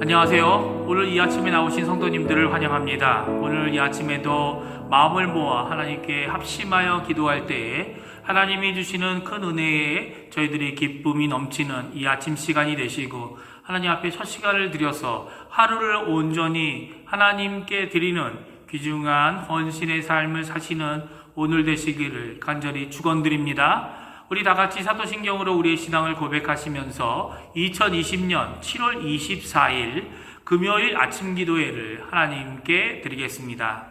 안녕하세요. 오늘 이 아침에 나오신 성도님들을 환영합니다. 오늘 이 아침에도 마음을 모아 하나님께 합심하여 기도할 때에 하나님이 주시는 큰 은혜에 저희들이 기쁨이 넘치는 이 아침 시간이 되시고, 하나님 앞에 첫 시간을 드려서 하루를 온전히 하나님께 드리는 귀중한 헌신의 삶을 사시는 오늘 되시기를 간절히 축원드립니다. 우리 다 같이 사도신경으로 우리의 신앙을 고백하시면서 2020년 7월 24일 금요일 아침 기도회를 하나님께 드리겠습니다.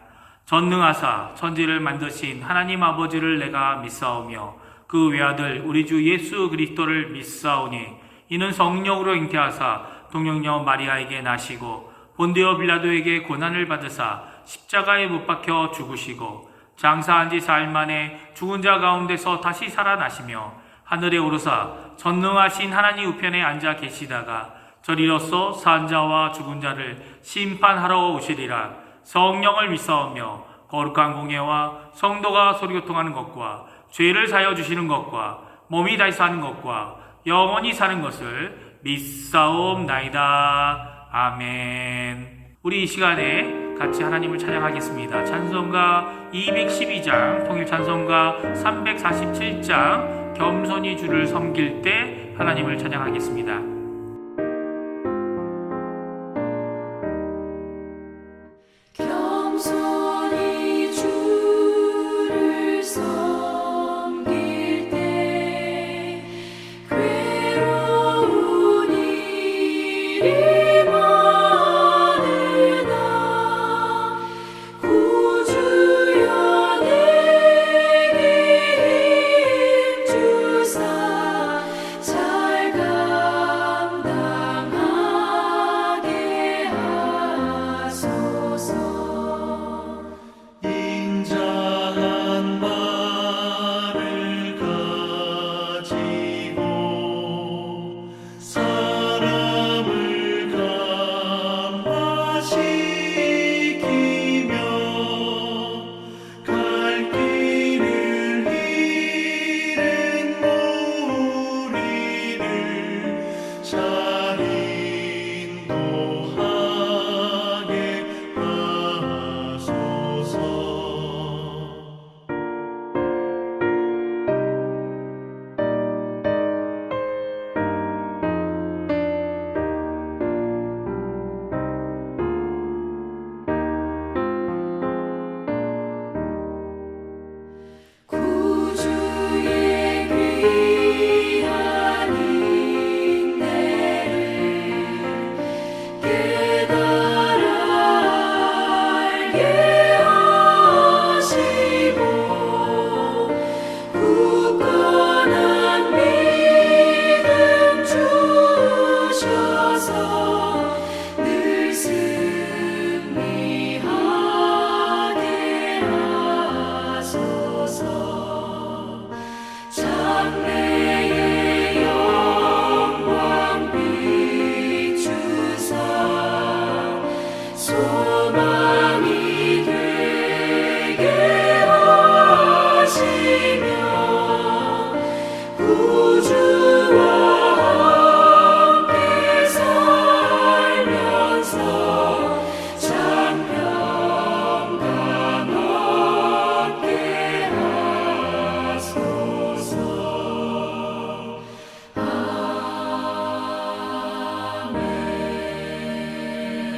전능하사 천지를 만드신 하나님 아버지를 내가 믿사오며 그 외아들 우리 주 예수 그리스도를 믿사오니 이는 성령으로 잉태하사 동정녀 마리아에게 나시고 본디오 빌라도에게 고난을 받으사 십자가에 못 박혀 죽으시고 장사한 지 사흘 만에 죽은 자 가운데서 다시 살아나시며 하늘에 오르사 전능하신 하나님 우편에 앉아 계시다가 저리로서 산 자와 죽은 자를 심판하러 오시리라. 성령을 믿사오며 거룩한 공예와 성도가 소리교통하는 것과 죄를 사여 주시는 것과 몸이 다시 사는 것과 영원히 사는 것을 믿사옵나이다. 아멘. 우리 이 시간에 같이 하나님을 찬양하겠습니다. 찬송가 212장, 통일 찬송가 347장, 겸손히 주를 섬길 때 하나님을 찬양하겠습니다. 겸손히 주를 섬길 때 괴로운 일이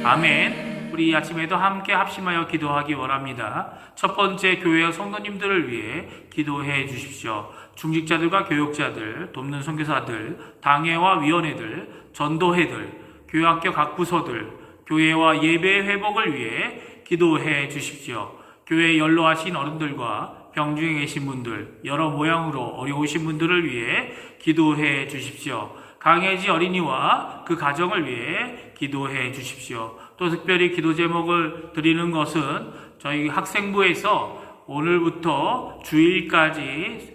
아멘. 우리 이 아침에도 함께 합심하여 기도하기 원합니다. 첫 번째, 교회와 성도님들을 위해 기도해 주십시오. 중직자들과 교육자들, 돕는 선교사들, 당회와 위원회들, 전도회들, 교회학교 각 부서들, 교회와 예배 회복을 위해 기도해 주십시오. 교회에 연로하신 어른들과 병중에 계신 분들, 여러 모양으로 어려우신 분들을 위해 기도해 주십시오. 강혜지 어린이와 그 가정을 위해 기도해 주십시오. 또 특별히 기도 제목을 드리는 것은 저희 학생부에서 오늘부터 주일까지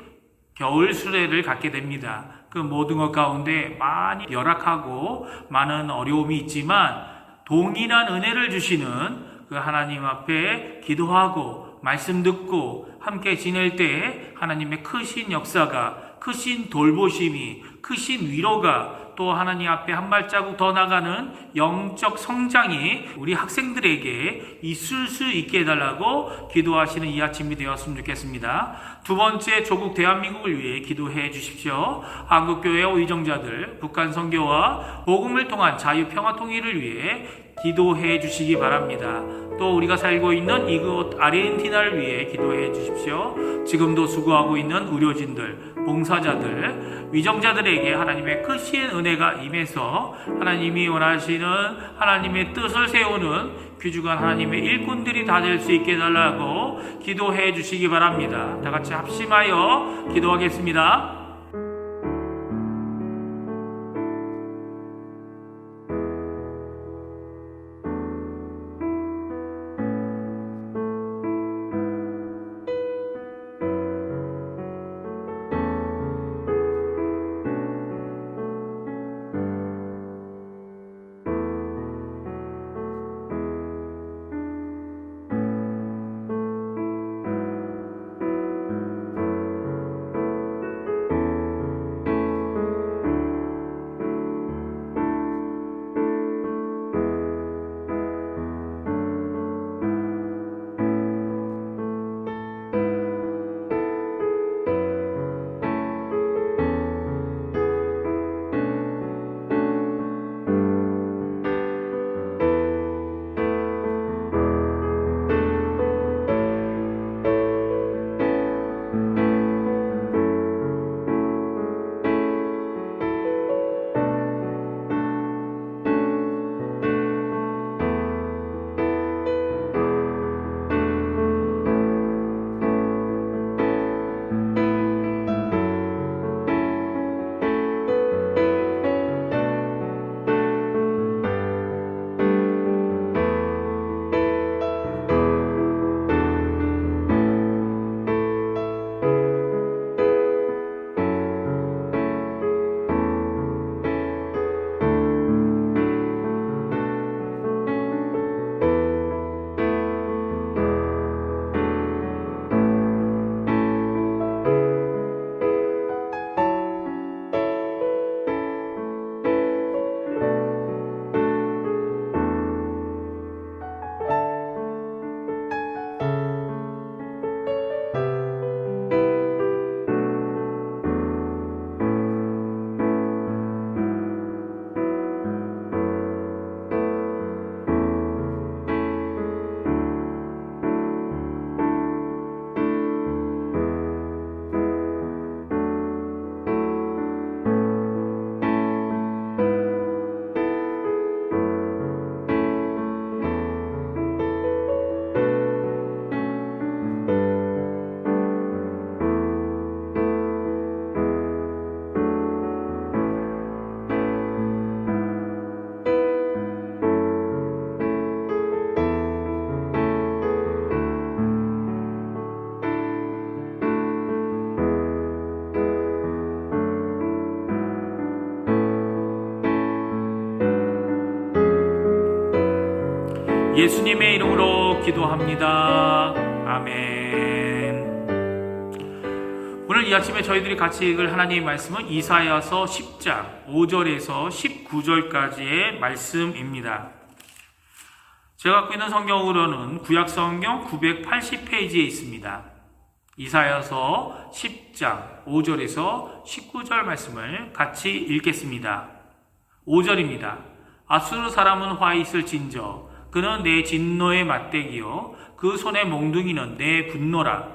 겨울 수련회를 갖게 됩니다. 그 모든 것 가운데 많이 열악하고 많은 어려움이 있지만 동일한 은혜를 주시는 그 하나님 앞에 기도하고 말씀 듣고 함께 지낼 때 하나님의 크신 역사가, 크신 돌보심이, 크신 위로가, 또 하나님 앞에 한 발자국 더 나가는 영적 성장이 우리 학생들에게 있을 수 있게 해달라고 기도하시는 이 아침이 되었으면 좋겠습니다. 두 번째, 조국 대한민국을 위해 기도해 주십시오. 한국교회 의정자들, 북한 선교와 복음을 통한 자유 평화 통일을 위해 기도해 주시기 바랍니다. 또 우리가 살고 있는 이곳 아르헨티나를 위해 기도해 주십시오. 지금도 수고하고 있는 의료진들, 봉사자들, 위정자들에게 하나님의 크신 은혜가 임해서 하나님이 원하시는 하나님의 뜻을 세우는 귀중한 하나님의 일꾼들이 다 될 수 있게 해달라고 기도해 주시기 바랍니다. 다 같이 합심하여 기도하겠습니다. 예수님의 이름으로 기도합니다. 아멘. 오늘 이 아침에 저희들이 같이 읽을 하나님의 말씀은 이사야서 10장 5절에서 19절까지의 말씀입니다. 제가 갖고 있는 성경으로는 구약성경 980페이지에 있습니다. 이사야서 10장 5절에서 19절 말씀을 같이 읽겠습니다. 5절입니다. 아수르 사람은 화 있을진저 그는 내 진노의 맞대기요 그 손의 몽둥이는 내 분노라.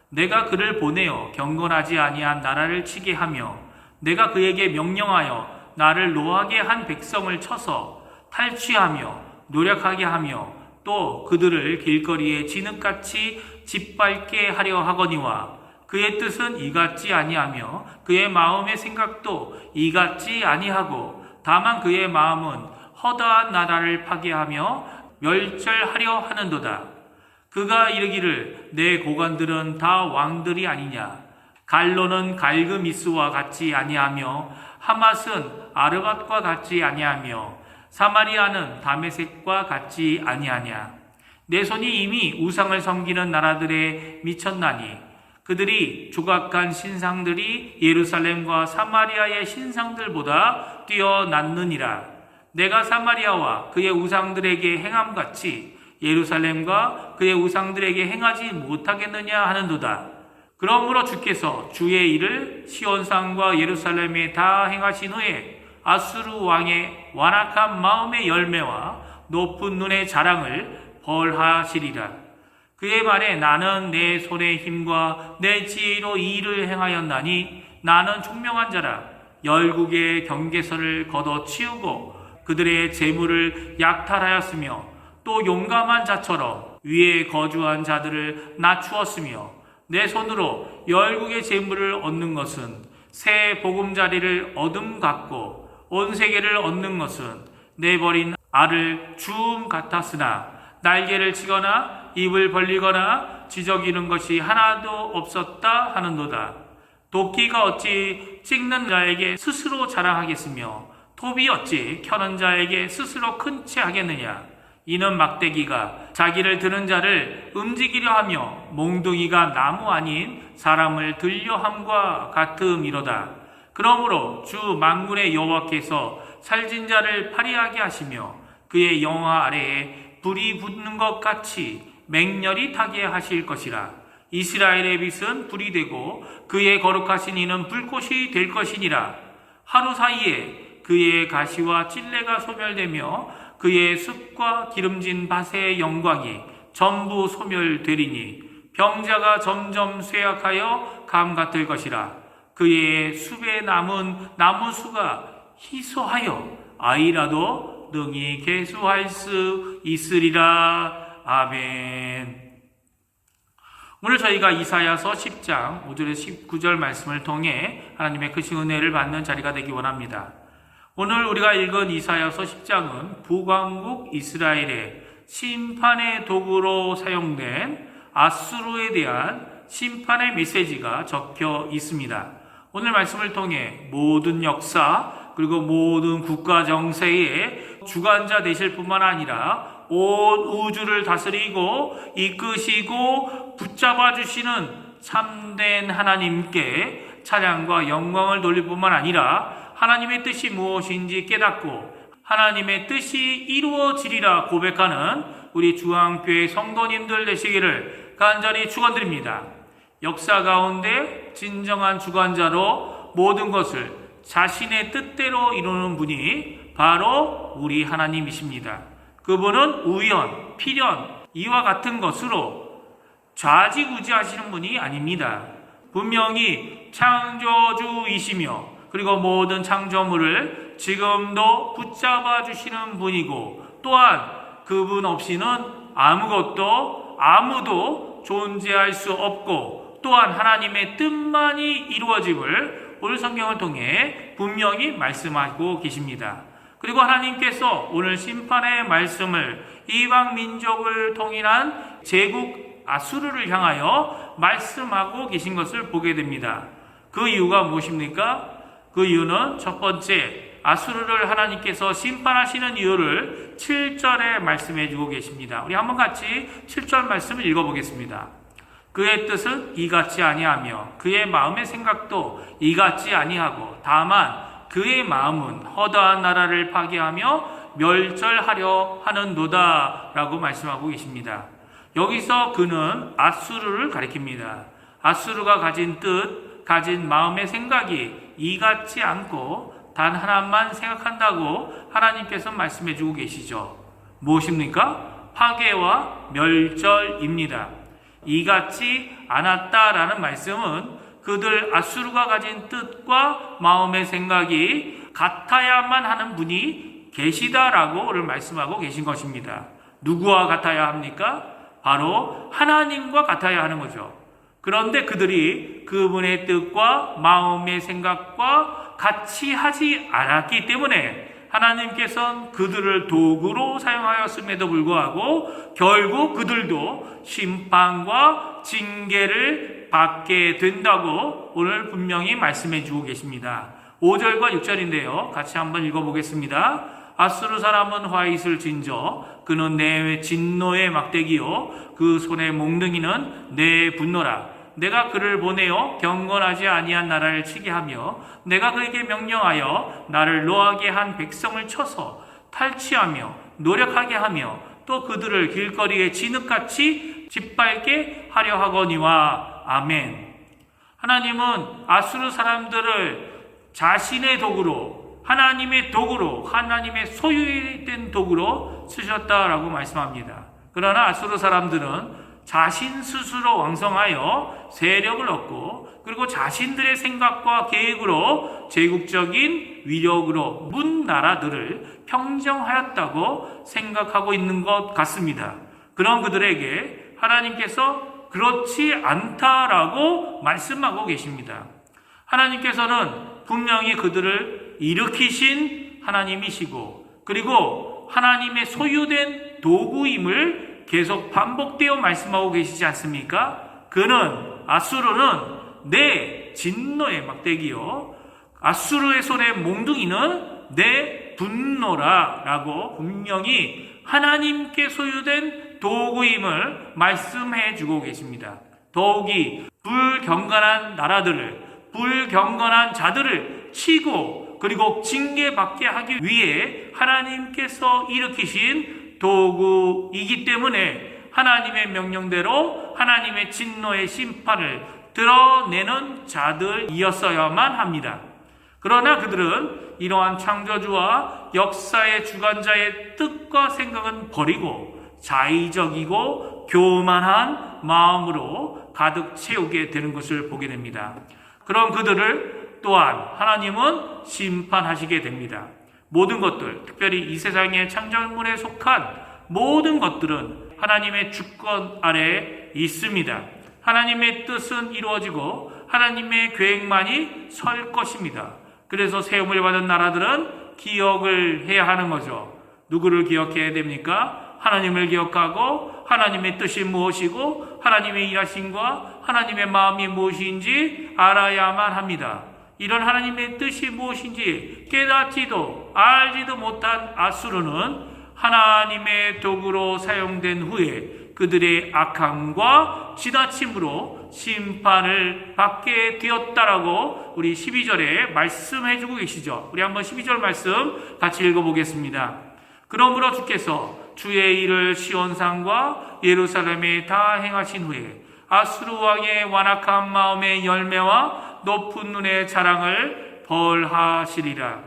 내가 그를 보내어 경건하지 아니한 나라를 치게 하며 내가 그에게 명령하여 나를 노하게 한 백성을 쳐서 탈취하며 노력하게 하며 또 그들을 길거리에 진흙같이 짓밟게 하려 하거니와 그의 뜻은 이같지 아니하며 그의 마음의 생각도 이같지 아니하고 다만 그의 마음은 허다한 나라를 파괴하며 멸절하려 하는도다. 그가 이르기를 내 고관들은 다 왕들이 아니냐. 갈로는 갈그미스와 같이 아니하며 하맛은 아르밧과 같이 아니하며 사마리아는 다메섹과 같이 아니하냐. 내 손이 이미 우상을 섬기는 나라들에 미쳤나니 그들이 조각한 신상들이 예루살렘과 사마리아의 신상들보다 뛰어났느니라. 내가 사마리아와 그의 우상들에게 행함같이 예루살렘과 그의 우상들에게 행하지 못하겠느냐 하는도다. 그러므로 주께서 주의 일을 시온산과 예루살렘에 다 행하신 후에 아수르 왕의 완악한 마음의 열매와 높은 눈의 자랑을 벌하시리라. 그의 말에 나는 내 손의 힘과 내 지혜로 이 일을 행하였나니 나는 총명한 자라. 열국의 경계선을 걷어치우고 그들의 재물을 약탈하였으며 또 용감한 자처럼 위에 거주한 자들을 낮추었으며 내 손으로 열국의 재물을 얻는 것은 새 보금자리를 얻음 같고 온 세계를 얻는 것은 내버린 알을 주움 같았으나 날개를 치거나 입을 벌리거나 지저귀는 것이 하나도 없었다 하는도다. 도끼가 어찌 찍는 자에게 스스로 자랑하겠으며 톱이 어찌 켜는 자에게 스스로 큰 채 하겠느냐. 이는 막대기가 자기를 드는 자를 움직이려 하며 몽둥이가 나무 아닌 사람을 들려 함과 같음이로다. 그러므로 주 만군의 여호와께서 살진 자를 파리하게 하시며 그의 영화 아래에 불이 붙는 것 같이 맹렬히 타게 하실 것이라. 이스라엘의 빛은 불이 되고 그의 거룩하신 이는 불꽃이 될 것이니라. 하루 사이에 그의 가시와 찔레가 소멸되며 그의 숲과 기름진 밭의 영광이 전부 소멸되리니 병자가 점점 쇠약하여 감 같을 것이라. 그의 숲에 남은 나무수가 희소하여 아이라도 능히 계수할 수 있으리라. 아멘. 오늘 저희가 이사야서 10장 5절에서 19절 말씀을 통해 하나님의 크신 은혜를 받는 자리가 되기 원합니다. 오늘 우리가 읽은 이사야서 10장은 북왕국 이스라엘의 심판의 도구로 사용된 아수르에 대한 심판의 메시지가 적혀 있습니다. 오늘 말씀을 통해 모든 역사 그리고 모든 국가 정세의 주관자 되실 뿐만 아니라 온 우주를 다스리고 이끄시고 붙잡아 주시는 참된 하나님께 찬양과 영광을 돌릴 뿐만 아니라 하나님의 뜻이 무엇인지 깨닫고 하나님의 뜻이 이루어지리라 고백하는 우리 중앙교회 성도님들 되시기를 간절히 축원드립니다. 역사 가운데 진정한 주관자로 모든 것을 자신의 뜻대로 이루는 분이 바로 우리 하나님이십니다. 그분은 우연, 필연, 이와 같은 것으로 좌지우지하시는 분이 아닙니다. 분명히 창조주이시며 그리고 모든 창조물을 지금도 붙잡아 주시는 분이고 또한 그분 없이는 아무도 존재할 수 없고 또한 하나님의 뜻만이 이루어짐을 오늘 성경을 통해 분명히 말씀하고 계십니다. 그리고 하나님께서 오늘 심판의 말씀을 이방 민족을 통일한 제국 아수르를 향하여 말씀하고 계신 것을 보게 됩니다. 그 이유가 무엇입니까? 그 이유는 첫 번째, 아수르를 하나님께서 심판하시는 이유를 7절에 말씀해 주고 계십니다. 우리 한번 같이 7절 말씀을 읽어보겠습니다. 그의 뜻은 이같지 아니하며 그의 마음의 생각도 이같지 아니하고 다만 그의 마음은 허다한 나라를 파괴하며 멸절하려 하는도다 라고 말씀하고 계십니다. 여기서 그는 아수르를 가리킵니다. 아수르가 가진 뜻, 가진 마음의 생각이 이같지 않고 단 하나만 생각한다고 하나님께서 말씀해 주고 계시죠. 무엇입니까? 파괴와 멸절입니다. 이같지 않았다라는 말씀은 그들 아수르가 가진 뜻과 마음의 생각이 같아야만 하는 분이 계시다라고 오늘 말씀하고 계신 것입니다. 누구와 같아야 합니까? 바로 하나님과 같아야 하는 거죠. 그런데 그들이 그분의 뜻과 마음의 생각과 같이 하지 않았기 때문에 하나님께서는 그들을 도구로 사용하였음에도 불구하고 결국 그들도 심판과 징계를 받게 된다고 오늘 분명히 말씀해 주고 계십니다. 5절과 6절인데요. 같이 한번 읽어보겠습니다. 아수르 사람은 화 있을 진저 그는 내 진노의 막대기요 그 손의 몽둥이는 내 분노라. 내가 그를 보내어 경건하지 아니한 나라를 치게 하며 내가 그에게 명령하여 나를 노하게 한 백성을 쳐서 탈취하며 노력하게 하며 또 그들을 길거리에 진흙같이 짓밟게 하려 하거니와. 아멘. 하나님은 아수르 사람들을 자신의 도구로, 하나님의 도구로, 하나님의 소유된 도구로 쓰셨다라고 말씀합니다. 그러나 아수르 사람들은 자신 스스로 왕성하여 세력을 얻고 그리고 자신들의 생각과 계획으로 제국적인 위력으로 문 나라들을 평정하였다고 생각하고 있는 것 같습니다. 그런 그들에게 하나님께서 그렇지 않다라고 말씀하고 계십니다. 하나님께서는 분명히 그들을 일으키신 하나님이시고 그리고 하나님의 소유된 도구임을 계속 반복되어 말씀하고 계시지 않습니까? 아수르는 내 진노의 막대기요 아수르의 손에 몽둥이는 내 분노라 라고 분명히 하나님께 소유된 도구임을 말씀해 주고 계십니다. 더욱이 불경건한 나라들을, 불경건한 자들을 치고 그리고 징계받게 하기 위해 하나님께서 일으키신 도구이기 때문에 하나님의 명령대로 하나님의 진노의 심판을 드러내는 자들이었어야만 합니다. 그러나 그들은 이러한 창조주와 역사의 주관자의 뜻과 생각은 버리고 자의적이고 교만한 마음으로 가득 채우게 되는 것을 보게 됩니다. 그런 그들을 또한 하나님은 심판하시게 됩니다. 모든 것들, 특별히 이 세상의 창조물에 속한 모든 것들은 하나님의 주권 아래에 있습니다. 하나님의 뜻은 이루어지고 하나님의 계획만이 설 것입니다. 그래서 세움을 받은 나라들은 기억을 해야 하는 거죠. 누구를 기억해야 됩니까? 하나님을 기억하고 하나님의 뜻이 무엇이고 하나님의 일하심과 하나님의 마음이 무엇인지 알아야만 합니다. 이런 하나님의 뜻이 무엇인지 깨닫지도 알지도 못한 아수르는 하나님의 도구로 사용된 후에 그들의 악함과 지나침으로 심판을 받게 되었다라고 우리 12절에 말씀해주고 계시죠. 우리 한번 12절 말씀 같이 읽어보겠습니다. 그러므로 주께서 주의 일을 시온산과 예루살렘에 다 행하신 후에 아수르 왕의 완악한 마음의 열매와 높은 눈의 자랑을 벌하시리라.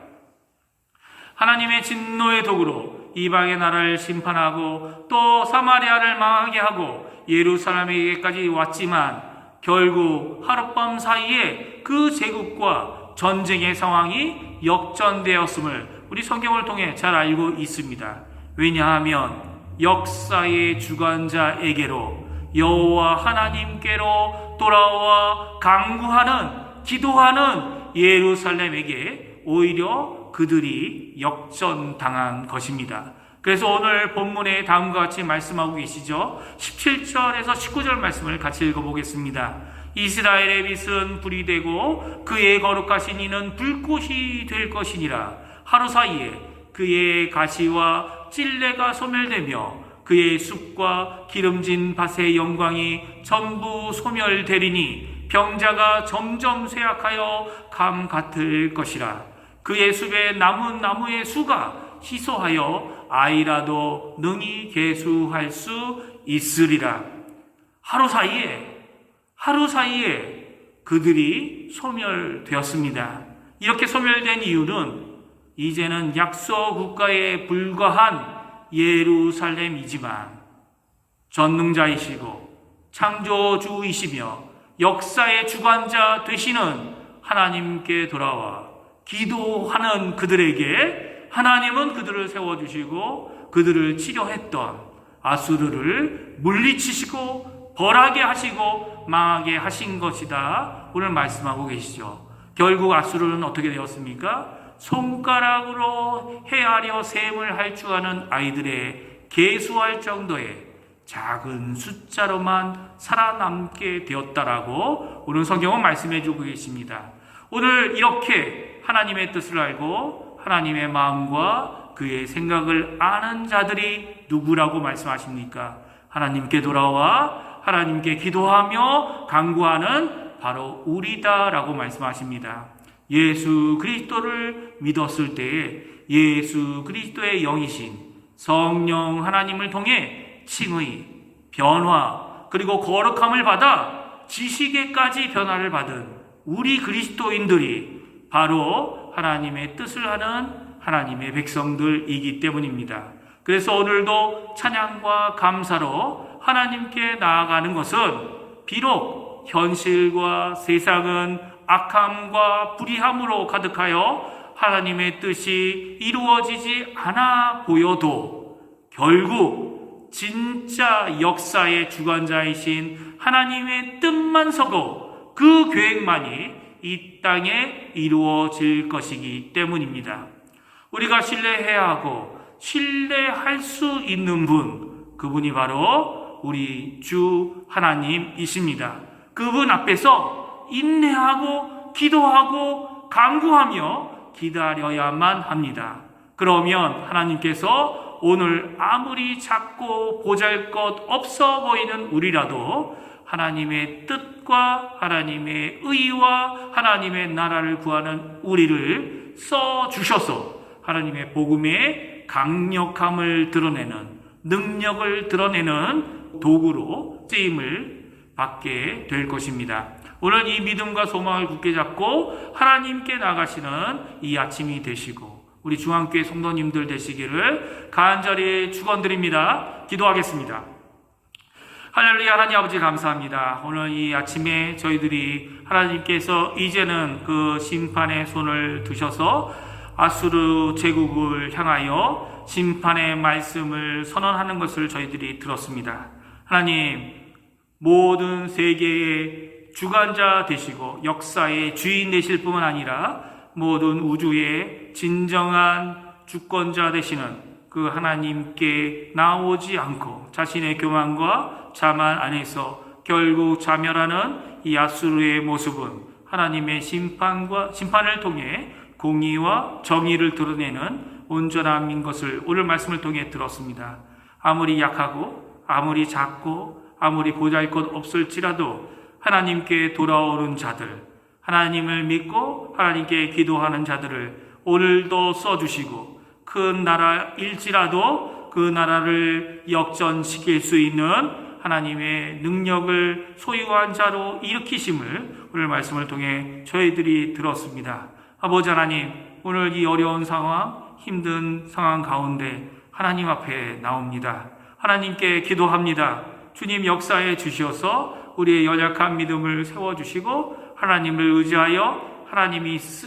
하나님의 진노의 도구로 이방의 나라를 심판하고 또 사마리아를 망하게 하고 예루살렘에게까지 왔지만 결국 하룻밤 사이에 그 제국과 전쟁의 상황이 역전되었음을 우리 성경을 통해 잘 알고 있습니다. 왜냐하면 역사의 주관자에게로 여호와 하나님께로 돌아와 간구하는 기도하는 예루살렘에게 오히려 그들이 역전당한 것입니다. 그래서 오늘 본문에 다음과 같이 말씀하고 계시죠. 17절에서 19절 말씀을 같이 읽어보겠습니다. 이스라엘의 빛은 불이 되고 그의 거룩하신 이는 불꽃이 될 것이니라. 하루 사이에 그의 가시와 찔레가 소멸되며 그의 숲과 기름진 밭의 영광이 전부 소멸되리니 병자가 점점 쇠약하여 감 같을 것이라. 그의 숲에 남은 나무의 수가 희소하여 아이라도 능히 계수할 수 있으리라. 하루 사이에 그들이 소멸되었습니다. 이렇게 소멸된 이유는 이제는 약소 국가에 불과한 예루살렘이지만 전능자이시고 창조주이시며 역사의 주관자 되시는 하나님께 돌아와 기도하는 그들에게 하나님은 그들을 세워주시고 그들을 치료했던 아수르를 물리치시고 벌하게 하시고 망하게 하신 것이다. 오늘 말씀하고 계시죠. 결국 아수르는 어떻게 되었습니까? 손가락으로 헤아려 셈을 할 줄 아는 아이들의 계수할 정도의 작은 숫자로만 살아남게 되었다라고 오늘 성경은 말씀해 주고 계십니다. 오늘 이렇게 하나님의 뜻을 알고 하나님의 마음과 그의 생각을 아는 자들이 누구라고 말씀하십니까? 하나님께 돌아와 하나님께 기도하며 간구하는 바로 우리다라고 말씀하십니다. 예수 그리스도를 믿었을 때에 예수 그리스도의 영이신 성령 하나님을 통해 칭의, 변화, 그리고 거룩함을 받아 지식에까지 변화를 받은 우리 그리스도인들이 바로 하나님의 뜻을 하는 하나님의 백성들이기 때문입니다. 그래서 오늘도 찬양과 감사로 하나님께 나아가는 것은 비록 현실과 세상은 악함과 불의함으로 가득하여 하나님의 뜻이 이루어지지 않아 보여도 결국 진짜 역사의 주관자이신 하나님의 뜻만 서고 그 계획만이 이 땅에 이루어질 것이기 때문입니다. 우리가 신뢰해야 하고 신뢰할 수 있는 분, 그분이 바로 우리 주 하나님이십니다. 그분 앞에서 인내하고 기도하고 간구하며 기다려야만 합니다. 그러면 하나님께서 오늘 아무리 작고 보잘것 없어 보이는 우리라도 하나님의 뜻과 하나님의 의와 하나님의 나라를 구하는 우리를 써주셔서 하나님의 복음의 강력함을 드러내는, 능력을 드러내는 도구로 쓰임을 받게 될 것입니다. 오늘 이 믿음과 소망을 굳게 잡고 하나님께 나가시는 이 아침이 되시고 우리 중앙교회 성도님들 되시기를 간절히 축원드립니다. 기도하겠습니다. 할렐루야. 하나님 아버지 감사합니다. 오늘 이 아침에 저희들이 하나님께서 이제는 그 심판의 손을 드셔서 아수르 제국을 향하여 심판의 말씀을 선언하는 것을 저희들이 들었습니다. 하나님, 모든 세계의 주관자 되시고 역사의 주인 되실 뿐만 아니라 모든 우주의 진정한 주권자 되시는 그 하나님께 나오지 않고 자신의 교만과 자만 안에서 결국 자멸하는 이 아수르의 모습은 하나님의 심판을 통해 공의와 정의를 드러내는 온전함인 것을 오늘 말씀을 통해 들었습니다. 아무리 약하고 아무리 작고 아무리 보잘것 없을지라도 하나님께 돌아오는 자들, 하나님을 믿고 하나님께 기도하는 자들을 오늘도 써주시고 큰 나라일지라도 그 나라를 역전시킬 수 있는 하나님의 능력을 소유한 자로 일으키심을 오늘 말씀을 통해 저희들이 들었습니다. 아버지 하나님, 오늘 이 어려운 상황, 힘든 상황 가운데 하나님 앞에 나옵니다. 하나님께 기도합니다. 주님 역사에 주시어서 우리의 연약한 믿음을 세워주시고 하나님을 의지하여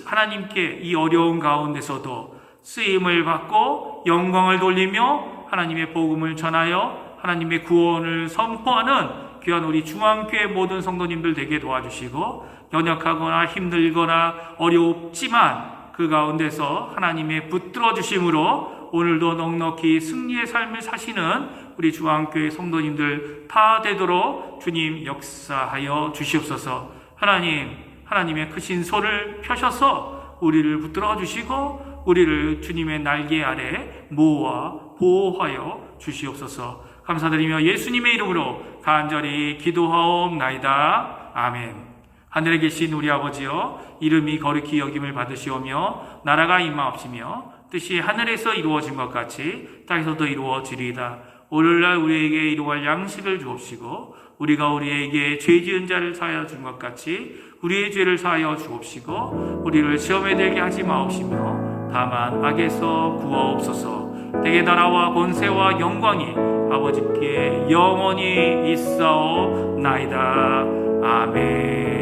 하나님께 이 어려운 가운데서도 쓰임을 받고 영광을 돌리며 하나님의 복음을 전하여 하나님의 구원을 선포하는 귀한 우리 중앙교회 모든 성도님들 되게 도와주시고 연약하거나 힘들거나 어렵지만 그 가운데서 하나님의 붙들어 주심으로 오늘도 넉넉히 승리의 삶을 사시는 우리 중앙교회 성도님들 다 되도록 주님 역사하여 주시옵소서. 하나님의 크신 손을 펴셔서 우리를 붙들어 주시고 우리를 주님의 날개 아래 모아 보호하여 주시옵소서. 감사드리며 예수님의 이름으로 간절히 기도하옵나이다. 아멘. 하늘에 계신 우리 아버지여, 이름이 거룩히 여김을 받으시오며 나라가 임하옵시며 뜻이 하늘에서 이루어진 것 같이 땅에서도 이루어지리이다. 오늘날 우리에게 일용할 양식을 주옵시고 우리가 우리에게 죄 지은 자를 사하여 준 것 같이 우리의 죄를 사하여 주옵시고 우리를 시험에 들게 하지 마옵시며 다만 악에서 구하옵소서. 대개 나라와 권세와 영광이 아버지께 영원히 있사옵나이다. 아멘.